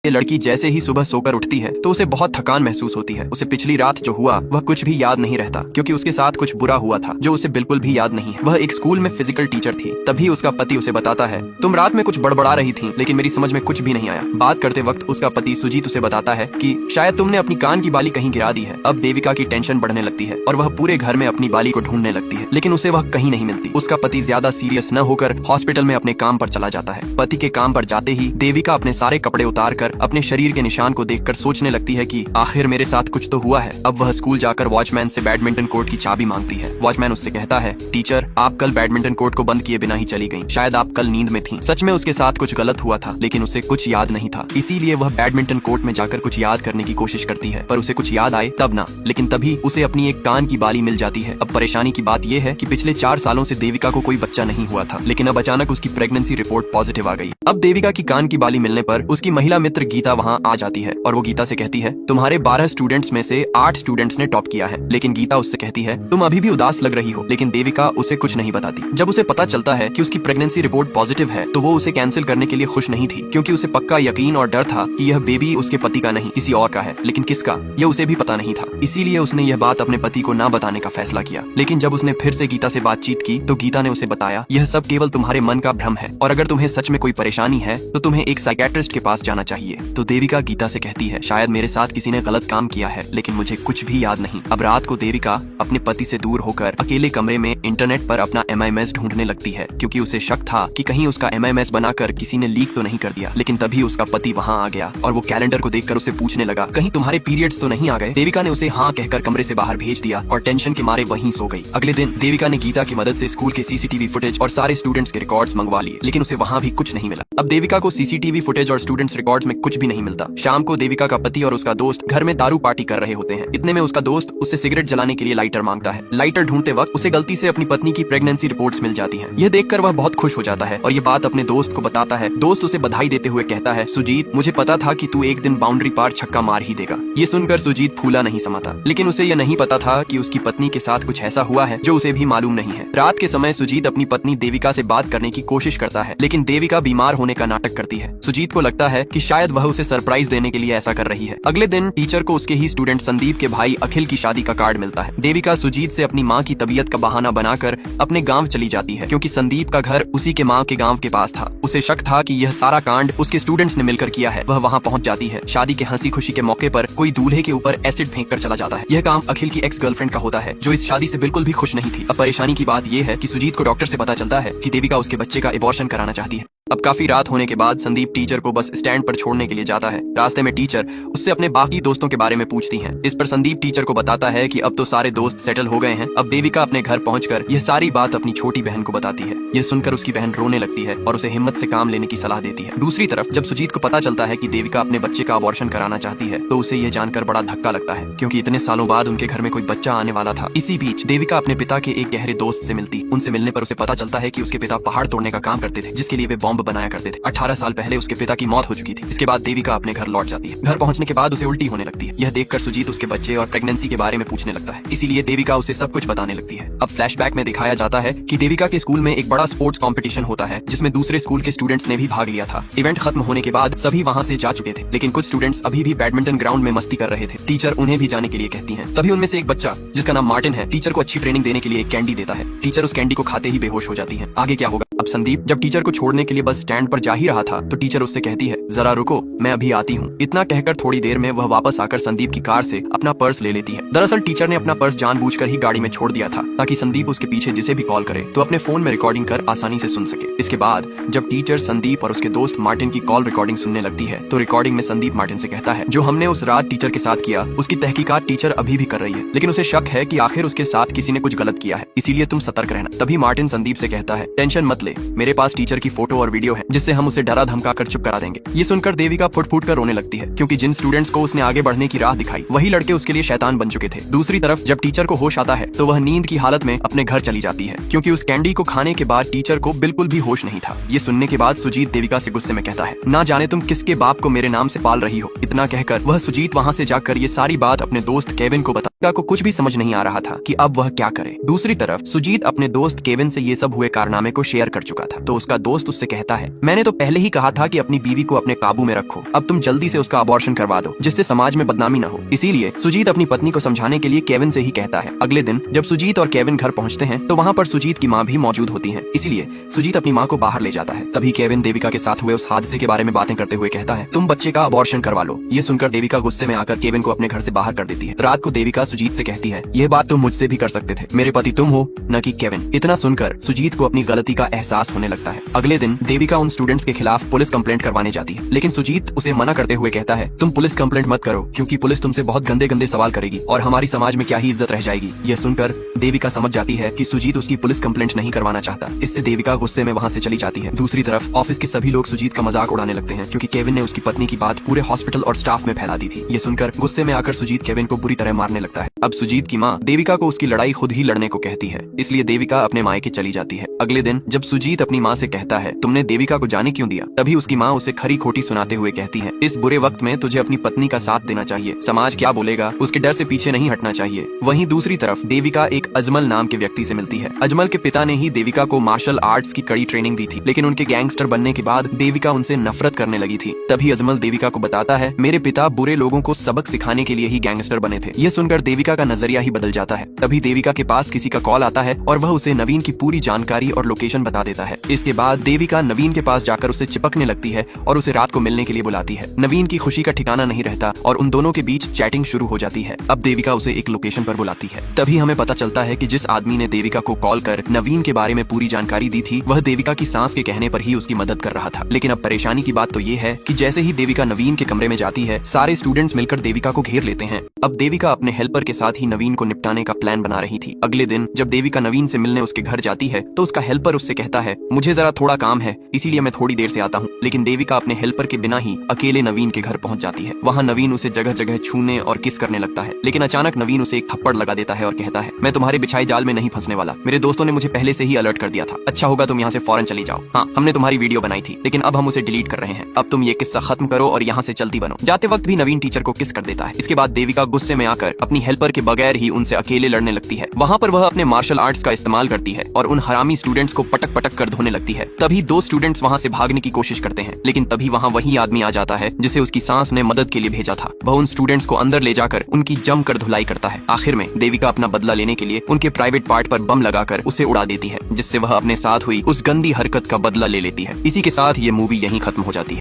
ये लड़की जैसे ही सुबह सोकर उठती है तो उसे बहुत थकान महसूस होती है। उसे पिछली रात जो हुआ वह कुछ भी याद नहीं रहता, क्योंकि उसके साथ कुछ बुरा हुआ था जो उसे बिल्कुल भी याद नहीं है। वह एक स्कूल में फिजिकल टीचर थी। तभी उसका पति उसे बताता है, तुम रात में कुछ बड़बड़ा रही थी लेकिन मेरी समझ में कुछ भी नहीं आया। बात करते वक्त उसका पति सुजीत उसे बताता है कि शायद तुमने अपनी कान की बाली कहीं गिरा दी है। अब देविका की टेंशन बढ़ने लगती है और वह पूरे घर में अपनी बाली को ढूंढने लगती है, लेकिन उसे वह कहीं नहीं मिलती। उसका पति ज्यादा सीरियस न होकर हॉस्पिटल में अपने काम पर चला जाता है। पति के काम पर जाते ही देविका अपने सारे कपड़े उतार कर अपने शरीर के निशान को देखकर सोचने लगती है कि आखिर मेरे साथ कुछ तो हुआ है। अब वह स्कूल जाकर वॉचमैन से बैडमिंटन कोर्ट की चाबी मांगती है। वॉचमैन उससे कहता है, टीचर आप कल बैडमिंटन कोर्ट को बंद किए बिना ही चली गईं। शायद आप कल नींद में थीं। सच में उसके साथ कुछ गलत हुआ था, लेकिन उसे कुछ याद नहीं था। इसीलिए वह बैडमिंटन कोर्ट में जाकर कुछ याद करने की कोशिश करती है, पर उसे कुछ याद आए तब ना। लेकिन तभी उसे अपनी एक कान की बाली मिल जाती है। अब परेशानी की बात यह है कि पिछले 4 सालों से देविका को कोई बच्चा नहीं हुआ था, लेकिन अब अचानक उसकी प्रेगनेंसी रिपोर्ट पॉजिटिव आ गई। अब देविका की कान की बाली मिलने पर उसकी महिला मित्र गीता वहाँ आ जाती है और वो गीता से कहती है, तुम्हारे 12 स्टूडेंट्स में से 8 स्टूडेंट्स ने टॉप किया है। लेकिन गीता उससे कहती है, तुम अभी भी उदास लग रही हो। लेकिन देविका उसे कुछ नहीं बताती। जब उसे पता चलता है कि उसकी प्रेगनेंसी रिपोर्ट पॉजिटिव है तो वो उसे कैंसिल करने के लिए खुश नहीं थी, क्योंकि उसे पक्का यकीन और डर था कि यह बेबी उसके पति का नहीं किसी और का है। लेकिन किसका यह उसे भी पता नहीं था। इसीलिए उसने यह बात अपने पति को ना बताने का फैसला किया। लेकिन जब उसने फिर से गीता से बातचीत की तो गीता ने उसे बताया, यह सब केवल तुम्हारे मन का भ्रम है और अगर तुम्हें सच में कोई परेशानी है तो तुम्हें एक साइकियाट्रिस्ट के पास जाना चाहिए। तो देविका गीता से कहती है, शायद मेरे साथ किसी ने गलत काम किया है, लेकिन मुझे कुछ भी याद नहीं। अब रात को देविका अपने पति से दूर होकर अकेले कमरे में इंटरनेट पर अपना MMS ढूंढने लगती है, क्योंकि उसे शक था कि कहीं उसका MMS बनाकर किसी ने लीक तो नहीं कर दिया। लेकिन तभी उसका पति वहाँ आ गया और वो कैलेंडर को देखकर उसे पूछने लगा, कहीं तुम्हारे पीरियड्स तो नहीं आ गए। देविका ने उसे हाँ कहकर कमरे से बाहर भेज दिया और टेंशन के मारे वहीं सो गई। अगले दिन देविका ने गीता की मदद से स्कूल के CCTV फुटेज और सारे स्टूडेंट्स के रिकॉर्ड्स मंगवा लिए, लेकिन उसे वहाँ भी कुछ नहीं मिला। अब देविका को CCTV फुटेज और स्टूडेंट्स रिकॉर्ड्स में कुछ भी नहीं मिलता। शाम को देविका का पति और उसका दोस्त घर में दारू पार्टी कर रहे होते हैं। इतने में उसका दोस्त उससे सिगरेट जलाने के लिए लाइटर मांगता है। लाइटर ढूंढते वक्त उसे गलती से अपनी पत्नी की प्रेगनेंसी रिपोर्ट्स मिल जाती हैं। यह देखकर वह बहुत खुश हो जाता है और ये बात अपने दोस्त को बताता है। दोस्त उसे बधाई देते हुए कहता है, सुजीत मुझे पता था कि तू एक दिन बाउंड्री पार छक्का मार ही देगा। ये सुनकर सुजीत फूला नहीं समाता, लेकिन उसे यह नहीं पता था कि उसकी पत्नी के साथ कुछ ऐसा हुआ है जो उसे भी मालूम नहीं है। रात के समय सुजीत अपनी पत्नी देविका से बात करने की कोशिश करता है, लेकिन देविका बीमार होने का नाटक करती है। सुजीत को लगता है कि शायद वह उसे सरप्राइज देने के लिए ऐसा कर रही है। अगले दिन टीचर को उसके ही स्टूडेंट संदीप के भाई अखिल की शादी का कार्ड मिलता है। देविका सुजीत से अपनी माँ की तबीयत का बहाना बनाकर अपने गांव चली जाती है, क्योंकि संदीप का घर उसी के माँ के गांव के पास था। उसे शक था कि यह सारा कांड उसके स्टूडेंट्स ने मिलकर किया है। वह वहाँ पहुँच जाती है। शादी के हंसी खुशी के मौके पर कोई दूल्हे के ऊपर एसिड फेंक कर चला जाता है। यह काम अखिल की एक्स गर्लफ्रेंड का होता है, जो इस शादी से बिल्कुल भी खुश नहीं थी। अब परेशानी की बात यह है कि सुजीत को डॉक्टर से पता चलता है कि देविका उसके बच्चे का एबॉर्शन कराना चाहती है। अब काफी रात होने के बाद संदीप टीचर को बस स्टैंड पर छोड़ने के लिए जाता है। रास्ते में टीचर उससे अपने बाकी दोस्तों के बारे में पूछती हैं। इस पर संदीप टीचर को बताता है कि अब तो सारे दोस्त सेटल हो गए हैं। अब देविका अपने घर पहुंचकर यह सारी बात अपनी छोटी बहन को बताती है। यह सुनकर उसकी बहन रोने लगती है और उसे हिम्मत से काम लेने की सलाह देती है। दूसरी तरफ जब सुजीत को पता चलता है कि देविका अपने बच्चे का अबॉर्शन कराना चाहती है तो उसे यह जानकर बड़ा धक्का लगता है, क्योंकि इतने सालों बाद उनके घर में कोई बच्चा आने वाला था। इसी बीच देविका अपने पिता के एक गहरे दोस्त से मिलती। उनसे मिलने पर उसे पता चलता है कि उसके पिता पहाड़ तोड़ने का काम करते थे, जिसके लिए वे बॉम्ब बनाया करते थे। 18 साल पहले उसके पिता की मौत हो चुकी थी। इसके बाद देविका अपने घर लौट जाती है। घर पहुंचने के बाद उसे उल्टी होने लगती है। यह देखकर सुजीत उसके बच्चे और प्रेगनेंसी के बारे में पूछने लगता है। इसीलिए देविका उसे सब कुछ बताने लगती है। अब फ्लैशबैक में दिखाया जाता है कि देविका के स्कूल में एक बड़ा स्पोर्ट्स कंपटीशन होता है, जिसमें दूसरे स्कूल के स्टूडेंट्स ने भी भाग लिया था। इवेंट खत्म होने के बाद सभी वहाँ से जा चुके थे, लेकिन कुछ स्टूडेंट्स अभी भी बैडमिंटन ग्राउंड में मस्ती कर रहे थे। टीचर उन्हें भी जाने के लिए कहती है। तभी उनमें से एक बच्चा, जिसका नाम मार्टिन है, टीचर को अच्छी ट्रेनिंग देने के लिए एक कैंडी देता है। टीचर उस कैंडी को खाते ही बेहोश हो जाती है। आगे क्या होगा? अब संदीप जब टीचर को छोड़ने के लिए बस स्टैंड पर जा ही रहा था तो टीचर उससे कहती है, जरा रुको, मैं अभी आती हूँ। इतना कहकर थोड़ी देर में वह वापस आकर संदीप की कार से अपना पर्स ले लेती है। दरअसल टीचर ने अपना पर्स जानबूझकर ही गाड़ी में छोड़ दिया था, ताकि संदीप उसके पीछे जिसे भी कॉल करे तो अपने फोन में रिकॉर्डिंग कर आसानी से सुन सके। इसके बाद जब टीचर संदीप और उसके दोस्त मार्टिन की कॉल रिकॉर्डिंग सुनने लगती है तो रिकॉर्डिंग में संदीप मार्टिन से कहता है, जो हमने उस रात टीचर के साथ किया उसकी तहकीकात टीचर अभी भी कर रही है, लेकिन उसे शक है कि आखिर उसके साथ किसी ने कुछ गलत किया है, इसीलिए तुम सतर्क रहना। तभी मार्टिन संदीप से कहता है, टेंशन मत ले, मेरे पास टीचर की फोटो और वीडियो है, जिससे हम उसे डरा धमका कर चुप करा देंगे। ये सुनकर देविका फुट फुट कर रोने लगती है, क्योंकि जिन स्टूडेंट्स को उसने आगे बढ़ने की राह दिखाई वही लड़के उसके लिए शैतान बन चुके थे। दूसरी तरफ जब टीचर को होश आता है तो वह नींद की हालत में अपने घर चली जाती है, क्योंकि उस कैंडी को खाने के बाद टीचर को बिल्कुल भी होश नहीं था। ये सुनने के बाद सुजीत देविका से गुस्से में कहता है, ना जाने तुम किसके बाप को मेरे नाम से पाल रही हो। इतना कहकर वह सुजीत वहाँ से जाकर ये सारी बात अपने दोस्त केविन को बता। को कुछ भी समझ नहीं आ रहा था कि अब वह क्या करे। दूसरी तरफ सुजीत अपने दोस्त केविन से ये सब हुए कारनामे को शेयर कर चुका था। तो उसका दोस्त उससे कहता है, मैंने तो पहले ही कहा था कि अपनी बीवी को अपने काबू में रखो, अब तुम जल्दी से उसका अबॉर्शन करवा दो जिससे समाज में बदनामी न हो। इसीलिए सुजीत अपनी पत्नी को समझाने के लिए केविन से ही कहता है। अगले दिन जब सुजीत और केविन घर पहुंचते हैं तो वहाँ पर सुजीत की माँ भी मौजूद होती है, इसलिए सुजीत अपनी माँ को बाहर ले जाता है। तभी केविन देविका के साथ हुए उस हादसे के बारे में बातें करते हुए कहता है, तुम बच्चे का अबॉर्शन करवा लो। ये सुनकर देविका गुस्से में आकर केविन को अपने घर से बाहर कर देती है। रात को देविका सुजीत से कहती है, यह बात तुम मुझसे भी कर सकते थे, मेरे पति तुम हो न कि केविन। इतना सुनकर सुजीत को अपनी गलती का एहसास होने लगता है। अगले दिन देविका उन स्टूडेंट्स के खिलाफ पुलिस कंप्लेंट करवाने जाती है, लेकिन सुजीत उसे मना करते हुए कहता है, तुम पुलिस कंप्लेंट मत करो क्योंकि पुलिस तुमसे बहुत गंदे गंदे सवाल करेगी और हमारी समाज में क्या ही इज्जत रह जाएगी। यह सुनकर देविका समझ जाती है कि सुजीत उसकी पुलिस कंप्लेंट नहीं करवाना चाहता। इससे देविका गुस्से में वहाँ से चली जाती है। दूसरी तरफ ऑफिस के सभी लोग सुजीत का मजाक उड़ाने लगते हैं क्योंकि केविन ने उसकी पत्नी की बात पूरे हॉस्पिटल और स्टाफ में फैला दी थी। ये सुनकर गुस्से में आकर सुजीत केविन को बुरी तरह मारने लगता है। अब सुजीत की माँ देविका को उसकी लड़ाई खुद ही लड़ने को कहती है, इसलिए देविका अपने मायके चली जाती है। अगले दिन जब सुजीत अपनी माँ से कहता है, तुमने देविका को जाने क्यों दिया, तभी उसकी माँ उसे खरी खोटी सुनाते हुए कहती है, इस बुरे वक्त में तुझे अपनी पत्नी का साथ देना चाहिए, समाज क्या बोलेगा उसके डर से पीछे नहीं हटना चाहिए। वहीं दूसरी तरफ देविका एक अजमल नाम के व्यक्ति से मिलती है। अजमल के पिता ने ही देविका को मार्शल आर्ट्स की कड़ी ट्रेनिंग दी थी, लेकिन उनके गैंगस्टर बनने के बाद देविका उनसे नफरत करने लगी थी। तभी अजमल देविका को बताता है, मेरे पिता बुरे लोगों को सबक सिखाने के लिए ही गैंगस्टर बने थे। यह सुनकर देविका का नजरिया ही बदल जाता है। तभी देविका के पास किसी का कॉल आता है और वह उसे नवीन की पूरी जानकारी और लोकेशन बता देता है। इसके बाद देविका नवीन के पास जाकर उसे चिपकने लगती है और उसे रात को मिलने के लिए बुलाती है। नवीन की खुशी का ठिकाना नहीं रहता और उन दोनों के बीच चैटिंग शुरू हो जाती है। अब देविका उसे एक लोकेशन पर बुलाती है। तभी हमें पता चलता है कि जिस आदमी ने देविका को कॉल कर नवीन के बारे में पूरी जानकारी दी थी, वह देविका की सांस के कहने पर ही उसकी मदद कर रहा था। लेकिन अब परेशानी की बात तो ये है कि जैसे ही देविका नवीन के कमरे में जाती है, सारे स्टूडेंट्स मिलकर देविका को घेर लेते हैं। अब देविका अपने हेल्पर के साथ ही नवीन को निपटाने का प्लान बना रही थी। अगले दिन जब देविका नवीन से मिलने उसके घर जाती है तो उसका हेल्पर उससे कहता है, मुझे जरा थोड़ा काम है इसीलिए मैं थोड़ी देर से आता हूँ। लेकिन देविका अपने हेल्पर के बिना ही अकेले नवीन के घर पहुंच जाती है। वहाँ नवीन उसे जगह जगह छूने और किस करने लगता है, लेकिन अचानक नवीन उसे एक थप्पड़ लगा देता है और कहता है, मैं तुम्हारे बिछाए जाल में नहीं फंसने वाला, मेरे दोस्तों ने मुझे पहले से ही अलर्ट कर दिया था, अच्छा होगा तुम यहाँ से फौरन चली जाओ। हाँ, हमने तुम्हारी वीडियो बनाई थी लेकिन अब हम उसे डिलीट कर रहे हैं, अब तुम ये किस्सा खत्म करो और यहाँ से चलती बनो। जाते वक्त भी नवीन टीचर को किस कर देता है। इसके बाद देविका गुस्से में आकर अपनी हेल्पर के बगैर ही उनसे अकेले लड़ने लगती है। वहाँ पर वह अपने मार्शल आर्ट्स का इस्तेमाल करती है और उन हरामी स्टूडेंट्स को पटक पटक कर धोने लगती है। तभी दो स्टूडेंट्स वहाँ से भागने की कोशिश करते हैं, लेकिन तभी वहाँ वही आदमी आ जाता है जिसे उसकी सांस ने मदद के लिए भेजा था। वह उन स्टूडेंट्स को अंदर ले जाकर उनकी जमकर धुलाई करता है। आखिर में देविका अपना बदला लेने के लिए उनके प्राइवेट पार्ट पर बम लगाकर उसे उड़ा देती है, जिससे वह अपने साथ हुई उस गंदी हरकत का बदला ले लेती है। इसी के साथ ये मूवी यहीं खत्म हो जाती है।